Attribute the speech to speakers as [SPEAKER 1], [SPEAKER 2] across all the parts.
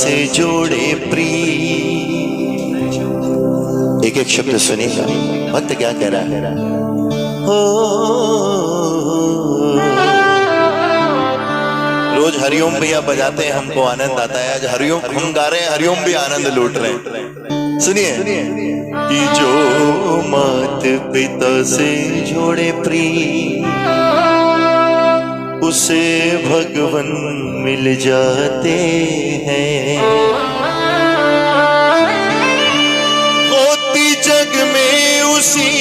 [SPEAKER 1] से जोड़े प्रीत। एक एक शब्द सुनिएगा, भक्त क्या कह रहा है। हो रोज हरिओम भैया बजाते हैं, हमको आनंद आता है। आज हरिओम हम गा रहे हैं, हरिओम भी आनंद लूट रहे हैं। सुनिए कि जो मात पिता से जोड़े प्रीत उसे भगवन मिल जाते हैं। होती जग में उसी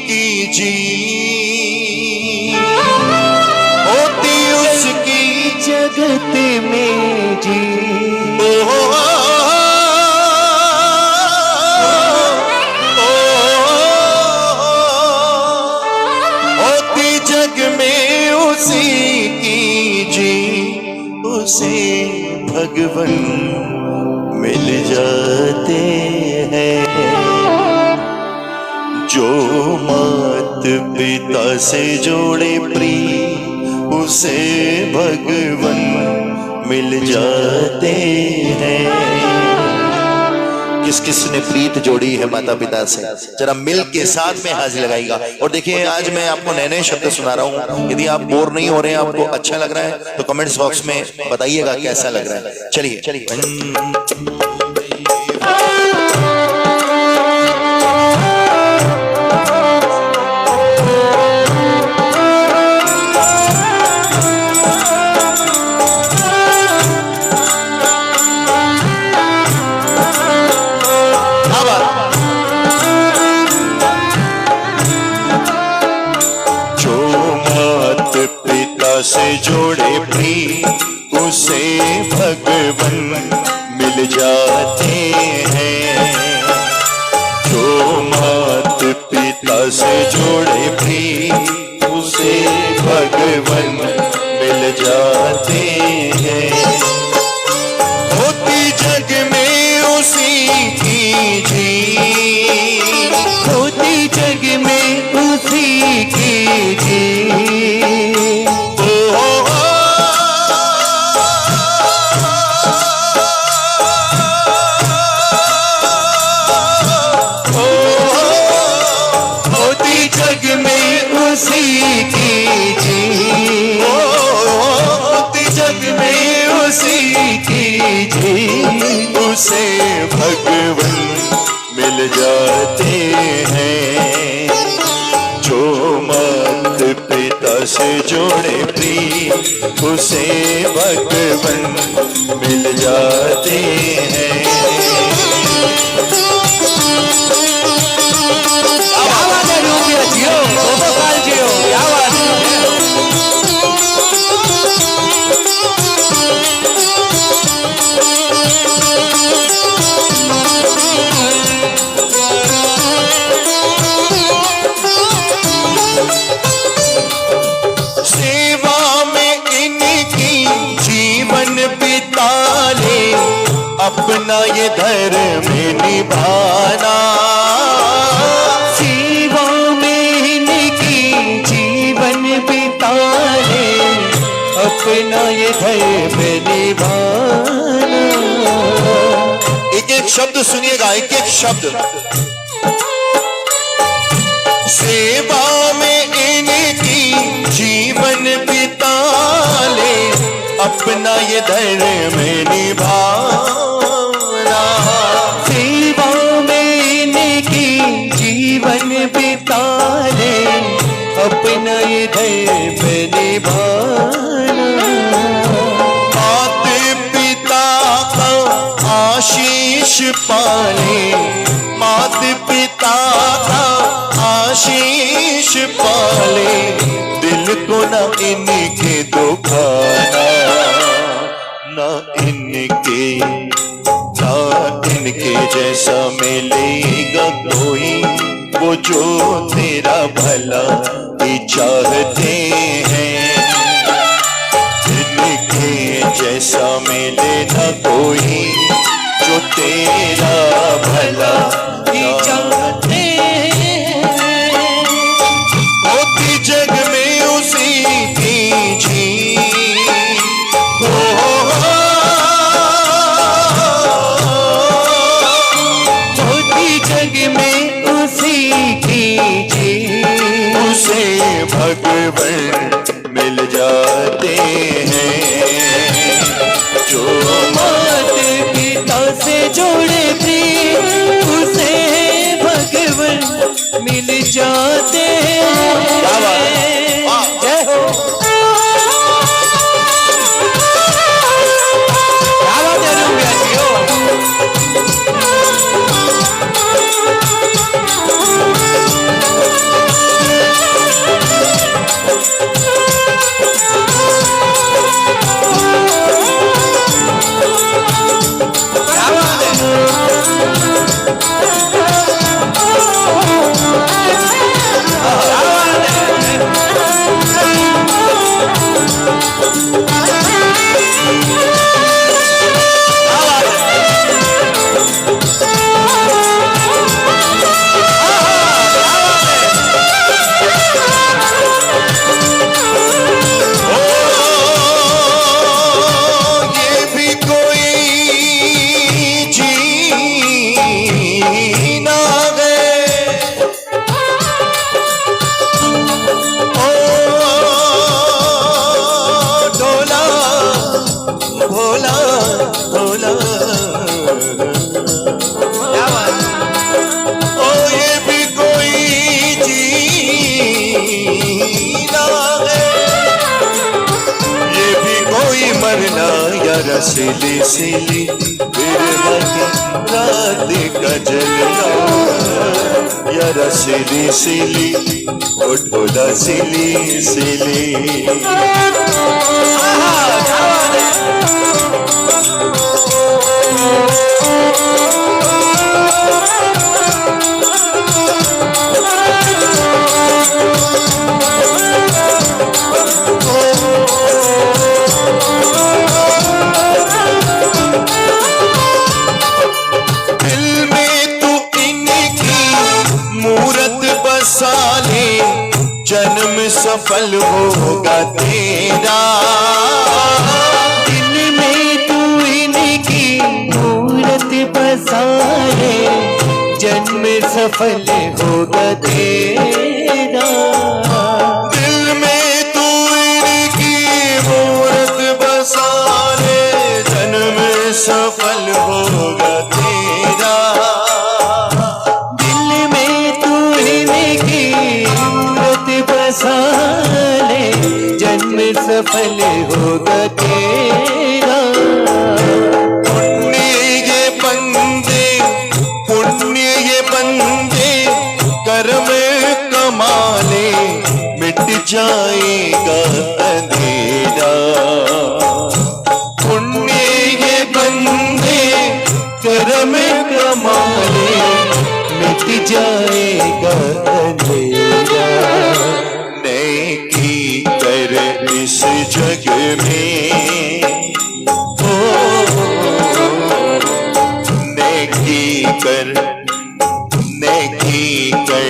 [SPEAKER 1] की जी, होती उसकी जगत में जी। होती जग में उसी की जी, उसे भगवन मिल जाते हैं। जो मात पिता से जोड़े प्रीत उसे भगवन मिल जाते हैं। किस किस ने प्रीत जोड़ी है माता पिता से, जरा मिल के साथ में हाजिर लगाएगा। और देखिए आज मैं आपको नए नए शब्द सुना रहा हूँ। यदि आप बोर नहीं हो रहे हैं, आपको अच्छा लग रहा है तो कमेंट्स बॉक्स में बताइएगा कैसा लग रहा है। चलिए से जोड़े प्रीत उसे भगवन मिल जाते हैं। जो मात पिता से जोड़े प्रीत उसे भगवन मिल जाते हैं। होती जग में उसी की जी, होती जग में उसी की जी। उसे भगवन मिल जाते हैं। जो मात पिता से जोड़े प्रीत उसे भगवन मिल जाते हैं। अपना ये धर्म निभाना, सेवा में इनकी जीवन बिताने, अपना ये धर्म निभाना। एक एक शब्द सुनिएगा, एक एक शब्द। सेवा में इनकी जीवन बिताने, अपना ये धर्म निभाना। सेवा में इनकी जीवन बिताने, अपना ये धर्म निभाना। माता पिता का आशीष पाले, माता पिता का आशीष पाले, दिल को न इनके दुखाना, न इनके जैसा मिलेगा कोई, वो जो तेरा भला ही चाहते हैं। इनके जैसा मिले न कोई, जो तेरा भला ही चाहते हैं। होती जग में उसी की जी, भगवान मिल जाते हैं। जो
[SPEAKER 2] मात पिता से जोड़े प्रेम उसे भगवान मिल जाते हैं।
[SPEAKER 1] क्या बात है, वाह।
[SPEAKER 2] जय हो। क्या बात है रूबिया जी हो।
[SPEAKER 1] सिली सिली बिरहा की रात का जलना, यारा सिली सिली ओ ढोला सिली सिली। जन्म सफल होगा तेरा,
[SPEAKER 2] दिल में तू इनकी मूरत बसा ले, जन्म सफल होगा तेरा।
[SPEAKER 1] दिल में तू इनकी मूरत बसा ले, जन्म सफल होगा तेरा।
[SPEAKER 2] दिल में तू इनकी बसाले, जन्म सफल होगा तेरा।
[SPEAKER 1] पुण्य ये बंदे, पुण्य ये बंदे कर्म कमाले, मिट जाएगा अंधेरा। पुण्य ये बंदे कर्म कमाले, मिट जाएगा अंधेरा। नेकी कर इस जग में, ओ नेकी कर, नेकी कर,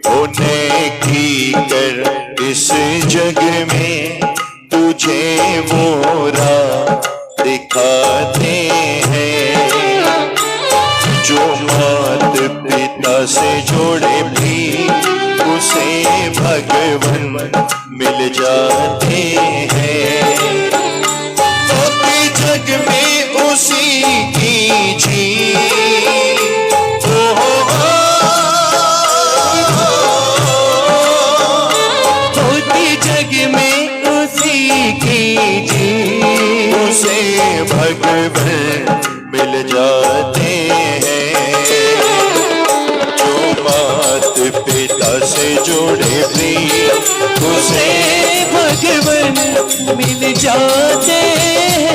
[SPEAKER 1] ओ नेकी कर इस जग में, तुझे वो राह दिखाते हैं। जो मात पिता से जोड़े भी उसे भगवान मिल जाते हैं। जग में उसी की जी,
[SPEAKER 2] होती जग में उसी की जी,
[SPEAKER 1] उसे भगवान मिल जाते हैं। जो मात पिता से जोड़े प्रेम उसे
[SPEAKER 2] भगवान मिल जाते हैं।